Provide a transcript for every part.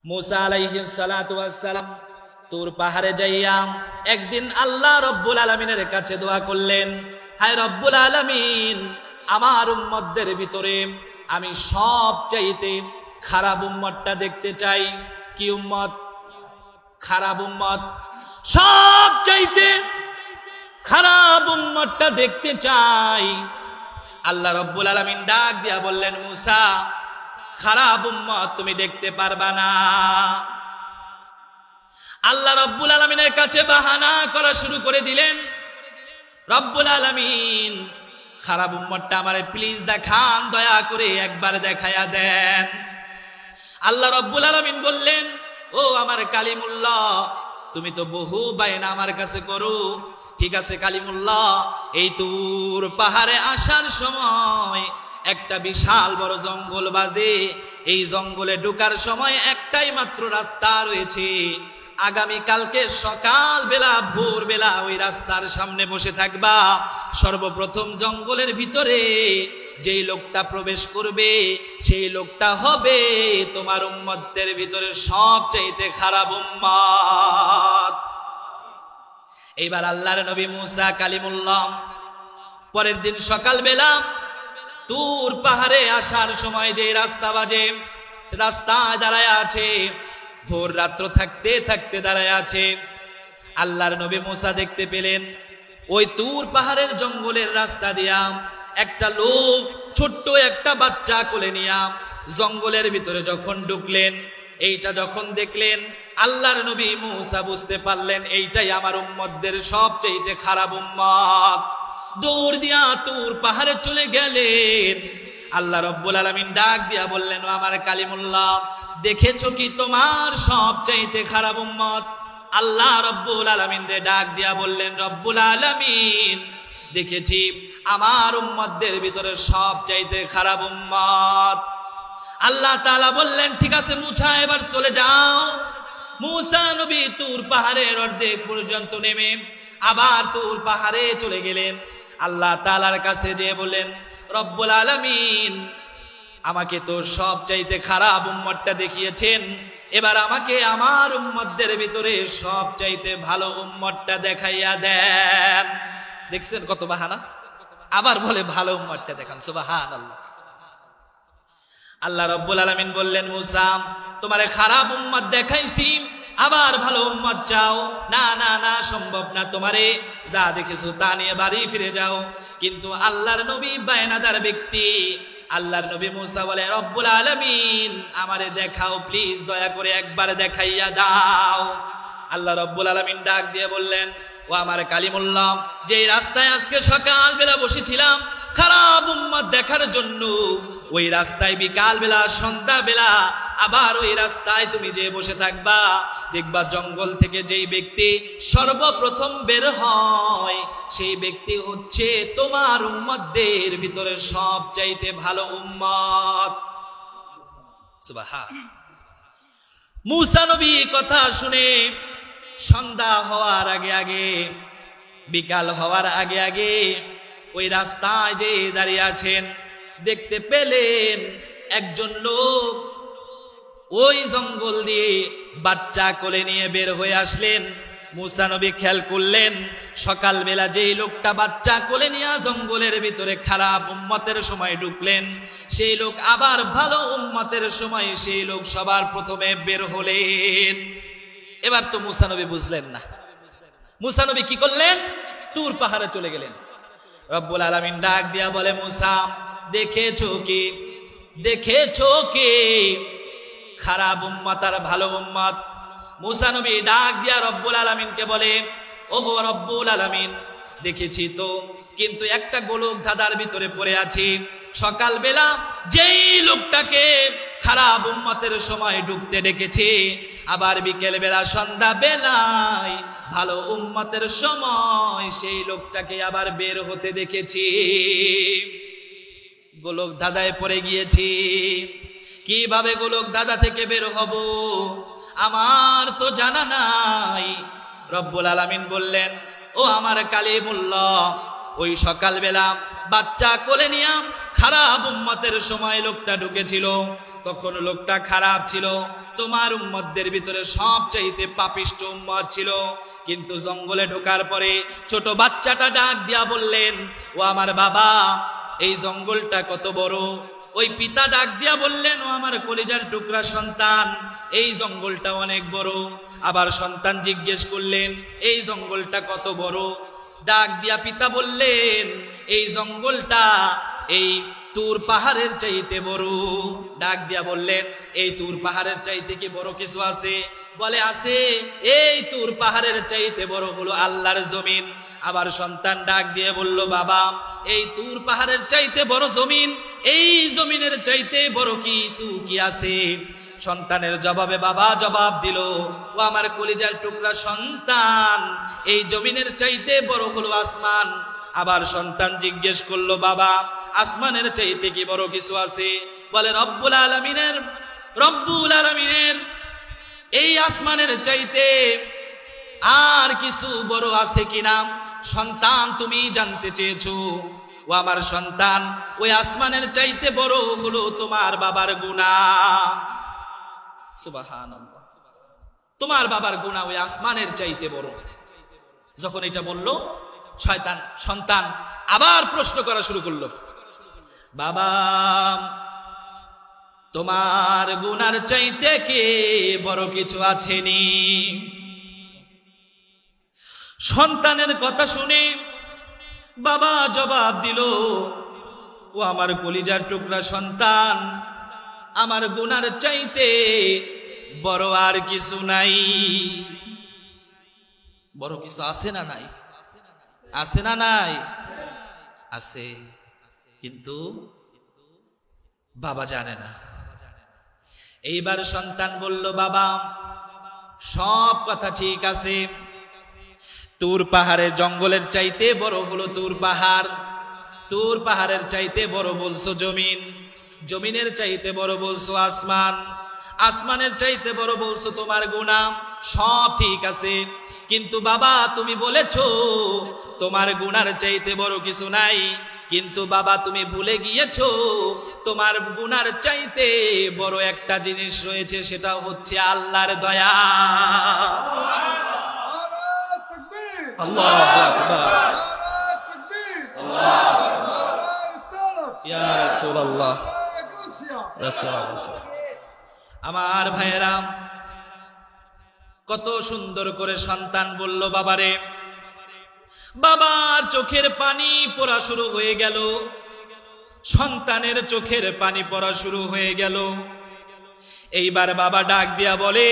মুসা আলাইহিস সালাতু ওয়াস সালাম তুর পাহাড়ে যাইয়া একদিন আল্লাহ রব্বুল আলামিনের কাছে দোয়া করলেন, হায় রব্বুল আলামিন, আমার উম্মতদের ভিতরে আমি সবচাইতে খারাপ উম্মতটা দেখতে চাই। কি উম্মত? খারাপ উম্মত। সবচাইতে খারাপ উম্মতটা দেখতে চাই। আল্লাহ রব্বুল আলামিন ডাক দিয়া বললেন, মুসা, খারাপ উম্মত তুমি দেখতে পারবা না। আল্লাহ রব্বুল আলামিনের কাছে বাহানা করা শুরু করে দিলেন, রব্বুল আলামিন, খারাপ উম্মতটা আমারে প্লিজ দেখান, দয়া করে একবার দেখায়া দেন। আল্লাহ রব্বুল আলামিন বললেন, ও আমার কালিমুল্লাহ, তুমি তো বহু বায়না আমার কাছে করো। ঠিক আছে কালিমুল্লাহ, এই তুর পাহাড়ে আসার সময় একটা বিশাল বড় জঙ্গল বাজে। এই জঙ্গলে ঢোকার সময় একটাই মাত্র রাস্তা রয়েছে। আগামী কালকে সকাল বেলা ভোর বেলা ওই রাস্তার সামনে বসে থাকবা। সর্বপ্রথম জঙ্গলের ভিতরে যেই লোকটা প্রবেশ করবে সেই লোকটা হবে তোমার উম্মতের ভিতরে সবচাইতে খারাপ উম্মত। এইবার আল্লাহর নবী মুসা কালিমুল্লাহ পরের দিন সকাল বেলা তুর পাহাড়ে আসার সময় যে রাস্তা বাজে, রাস্তায় দাঁড়ায় আছে, ভোর রাত্র থাকতে থাকতে দাঁড়ায় আছে। আল্লাহর নবী মুসা দেখতে পেলেন ওই তুর পাহাড়ের জঙ্গলের রাস্তা দিয়া একটা লোক ছোট্ট একটা বাচ্চা কোলে নিয়া জঙ্গলের ভিতরে যখন ঢুকলেন, এইটা যখন দেখলেন আল্লাহর নবী মুসা বুঝতে পারলেন এইটাই আমার উম্মতদের সবচেয়ে খারাপ উম্মত। দৌড় দিয়া তুর পাহাড়ে চলে গেলেন। আল্লাহ রব্বুল আলামিন ডাক দিয়া বললেন, ও আমার কালিমুল্লাহ, দেখেছো কি তোমার সবচাইতে খারাপ উম্মত? আল্লাহ রব্বুল আলামিন রে ডাক দিয়া বললেন, রব্বুল আলামিন, দেখেছি আমার উম্মতদের ভিতরে সবচাইতে খারাপ উম্মত। আল্লাহ তাআলা বললেন, ঠিক আছে মুসা, এবার চলে যাও। মুসা নবী তুর পাহাড়ের অর্ধেক পর্যন্ত নেমে আবার তুর পাহাড়ে চলে গেলেন। আল্লাহ তাআলার কাছে যেয়ে বলেন, রব্বুল আলামিন, আমাকে তো সবচাইতে খারাপ উম্মতটা দেখিয়েছেন, এবার আমাকে আমার উম্মতদের ভিতরে সবচাইতে ভালো উম্মতটা দেখাইয়া দেন। দেখছেন কত বাহানা, আবার বলে ভালো উম্মতটা দেখান। সুবহানাল্লাহ। আল্লাহ রব্বুল আলামিন বললেন, মুসা, তোমারে খারাপ উম্মত দেখাইছি, আবার ভালো উম্মত চাও? না না না, সম্ভব না, তোমারে যা দেখেছো তা নিয়ে বাড়ি ফিরে যাও। কিন্তু আল্লাহর নবী বায়নাদার ব্যক্তি। আল্লাহর নবী মুসা বলে, রব্বুল আলামিন, আমারে দেখাও প্লিজ, দয়া করে একবার দেখাইয়া দাও। আল্লাহ রব্বুল আলামিন ডাক দিয়ে বললেন, ও আমার কালিমুল্লাহ, যেই রাস্তায় আজকে সকাল বেলা বসেছিলাম খারাপ উম্মত দেখার জন্য, ওই রাস্তায় বিকাল বেলা সন্ধ্যা বেলা আবার ওই রাস্তায় তুমি যে বসে থাকবা, দেখবা জঙ্গল থেকে যেই ব্যক্তি সর্বপ্রথম বের হয় সেই ব্যক্তি হচ্ছে তোমার উম্মতদের ভিতরে সবচাইতে ভালো উম্মত। সুবহানাল্লাহ। মুসা নবী কথা শুনে সন্ধ্যা হওয়ার আগে আগে, বিকাল হওয়ার আগে আগে ওই রাস্তায় যে দাঁড়িয়ে আছেন, দেখতে পেলেন একজন লোক ওই জঙ্গল দিয়ে বাচ্চা কোলে নিয়ে বের হয়ে আসলেন। মুসা নবী খেয়াল করলেন, সকালবেলা যেই লোকটা বাচ্চা কোলে নিয়ে জঙ্গলের ভিতরে খারাপ উম্মতের সময় ঢুকলেন, সেই লোক আবার ভালো উম্মতের সময় সেই লোক সবার প্রথমে বের হলেন। এবার তো মুসা নবী বুঝলেন না। মুসা নবী কি করলেন? তুর পাহাড়ে চলে গেলেন। রব্বুল আলামিন ডাক দিয়া বলে, মুসা, দেখেছো কি, দেখেছো কি খারাপ উম্মত আর ভালো উম্মত? মুসা নবী ডাক দিয়া রব্বুল আলামিনকে বলে, ও গো রব্বুল আলামিন, দেখেছি তো, কিন্তু একটা গোলক ধাঁধার ভিতরে পড়ে আছি। সকালবেলা যেই লোকটাকে খারাপ উম্মতের সময় ঢুকতে ডেকেছি, আবার বিকেল বেলা সন্ধ্যা বেলায় ভালো উম্মতের সময় সেই লোকটাকে আবার বের হতে দেখেছি। গোলক ধাঁধায় পড়ে গিয়েছি। কিভাবে গোলক ধাঁধা থেকে বের হব আমার তো জানা নাই। রব্বুল আলামিন বললেন, ও আমার কালিমুল্লাহ, ওই সকালবেলা বাচ্চা কোলে নিয়ে খারাপ উম্মতের সময় লোকটা ঢুকেছিল, তখন লোকটা খারাপ ছিল। তোমার উম্মতদের ভিতরে সবচাইতে পাপিষ্ঠ উম্মত ছিল। কিন্তু জঙ্গলে ঢোকার পরে ছোট বাচ্চাটা ডাক দিয়া বললেন, ও আমার বাবা, এই জঙ্গলটা কত বড়। ওই পিতা ডাক দিয়া বললেন, ও আমার কলিজার টুকরা সন্তান, এই জঙ্গলটা অনেক বড়। আবার সন্তান জিজ্ঞেস করলেন, এই জঙ্গলটা কত বড়। ডাক দিয়া পিতা বললেন, এই জঙ্গলটা এই তুর পাহাড়ের চাইতে বড়। ডাক দিয়া বললেন, এই তুর পাহাড়ের চাইতে কি বড় কিছু আছে? বলে, আছে। এই তুর পাহাড়ের চাইতে বড় হলো আল্লাহর জমিন। আবার সন্তান ডাক দিয়ে বলল, বাবা, এই তুর পাহাড়ের চাইতে বড় জমিন, এই জমিনের চাইতে বড় কিছু কি আছে? সন্তানের জবাবে বাবা জবাব দিল, ও আমার কলিজার টুকরা সন্তান, এই জমিনের চাইতে বড় হলো আসমান। আবার সন্তান জিজ্ঞেস করলো, বাবা, আসমানের চাইতে কি বড় কিছু আছে? বলে, রব্বুল আলামিনের এই আসমানের চাইতে আর কিছু বড় আছে কিনা সন্তান তুমি জানতে চেয়েছো। ও আমার সন্তান, ওই আসমানের চাইতে বড় হলো তোমার বাবার গুনাহ। সুবহানাল্লাহ, তোমার বাবার গুনাহ ওই আসমানের চাইতে বড়। যখন এটা বলল, সন্তান আবার প্রশ্ন করা শুরু করলো, বাবা, তোমার গুনার চাইতে কে বড় কিছু আছেনি? সন্তানের কথা শুনে বাবা জবাব দিল, ও আমার কলিজার টুকরা সন্তান, আমার গুনার চাইতে বড় আর কিছু নাই। বড় কিছু আছে না নাই? আছে না নাই? আছে, কিন্তু বাবা জানে না। এইবার সন্তান বলল, বাবা, সব কথা ঠিক আছে, তুর পাহাড়ের জঙ্গলের চাইতে বড় হলো তুর পাহাড়, তুর পাহাড়ের চাইতে বড় বলছো জমিন, জমিনের চাইতে বড় বলছো আসমান, আসমানের চাইতে বড় বলছো তোমার গুনাহ। সব ঠিক আছে, কিন্তু বাবা তুমি বলেছো তোমার গুনার চাইতে বড় কিছু নাই। কিন্তু বাবা তুমি ভুলে গিয়েছো তোমার গুনার চাইতে বড় একটা জিনিস রয়েছে, সেটা হচ্ছে আল্লাহর দয়া। আল্লাহু আকবার, ইয়া রাসূলুল্লাহ, আমার ভাইয়েরা, কত সুন্দর করে সন্তান বলল বাবারে। বাবার চোখের পানি পড়া শুরু হয়ে গেল, সন্তানের চোখের পানি পড়া শুরু হয়ে গেল। এইবার বাবা ডাক দিয়া বলে,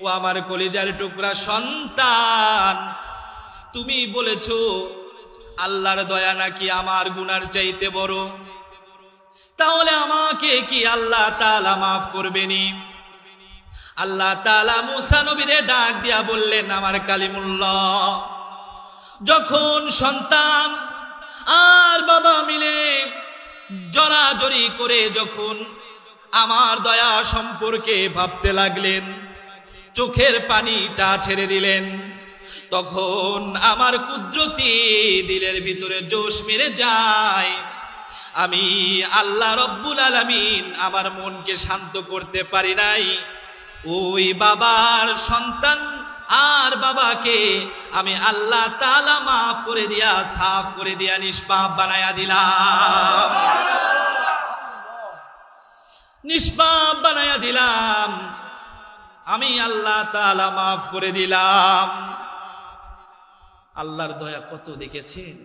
ও আমার কলিজার টুকরা সন্তান, তুমি বলেছো আল্লাহর দয়া নাকি আমার গুনার চাইতে বড়, তাহলে আমাকে কি আল্লাহ তাআলা মাফ করবেনি? আল্লাহ তাআলা মুসা নবীরে ডাক দিয়া বললেন, আমার কালিমুল্লাহ, যখন সন্তান আর বাবা মিলে জড়াজড়ি করে যখন আমার দয়া সম্পর্কে ভাবতে লাগলেন, চোখের পানিটা ছেড়ে দিলেন, তখন আমার কুদরতি দিলের ভিতরে জোশ মেরে যায়। আমি আল্লাহ রব্বুল আলামিন আমার মনকে শান্ত করতে পারি নাই। ওই বাবার সন্তান আর বাবাকে আমি আল্লাহ তাআলা মাফ করে দিয়া, সাফ করে দিয়া, নিষ্পাপ বানায়া দিলাম, নিষ্পাপ বানায়া দিলাম, আমি আল্লাহ তাআলা মাফ করে দিলাম। আল্লাহর দয়া কত দেখেছেন?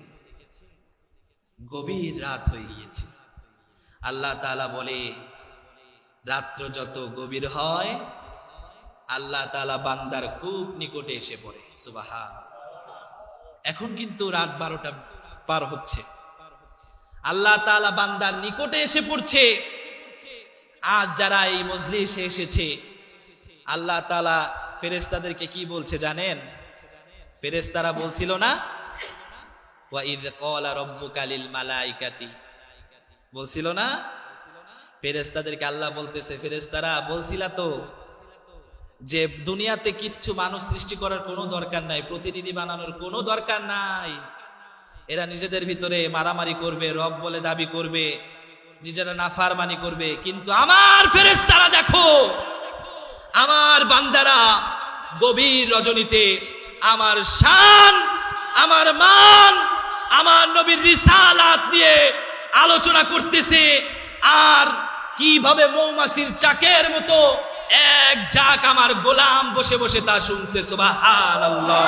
গভীর রাত হয়ে গিয়েছে। আল্লাহ তাআলা বলে, রাত্র যত গভীর হয় আল্লাহ তাআলা বান্দার খুব নিকটে এসে পড়ে। সুবহানাল্লাহ। এখন কিন্তু রাত 12টা পার হচ্ছে, আল্লাহ তাআলা বান্দার নিকটে এসে পড়ছে। আজ যারা এই মজলিসে এসেছে, আল্লাহ তাআলা ফেরেশতাদেরকে কি বলছে জানেন? ফেরেশতারা বলছিল না, ওয়া ইয ক্বালা রাব্বুকা লিল মালাইকাতি, বলছিল না? ফেরেশতাদেরকে আল্লাহ বলতেছে, ফেরেশতারা বলছিলা তো যে দুনিয়াতে কিচ্ছু মানুষ সৃষ্টি করার কোনো দরকার নাই, প্রতিনিধি বানানোর কোনো দরকার নাই, এরা নিজেদের ভিতরে মারামারি করবে, রব বলে দাবি করবে, নিজেরা নাফরমানি করবে, কিন্তু আমার ফেরেশতারা দেখো, আমার বান্দারা গভীর রজনীতে আমার শান, আমার মান, আমার নবীর রিসালাত নিয়ে আলোচনা করতেছে। আর কিভাবে মৌমাছির চাকের মতো এক ঝাঁক আমার গোলাম বসে বসে তা শুনছে। সুবহানাল্লাহ।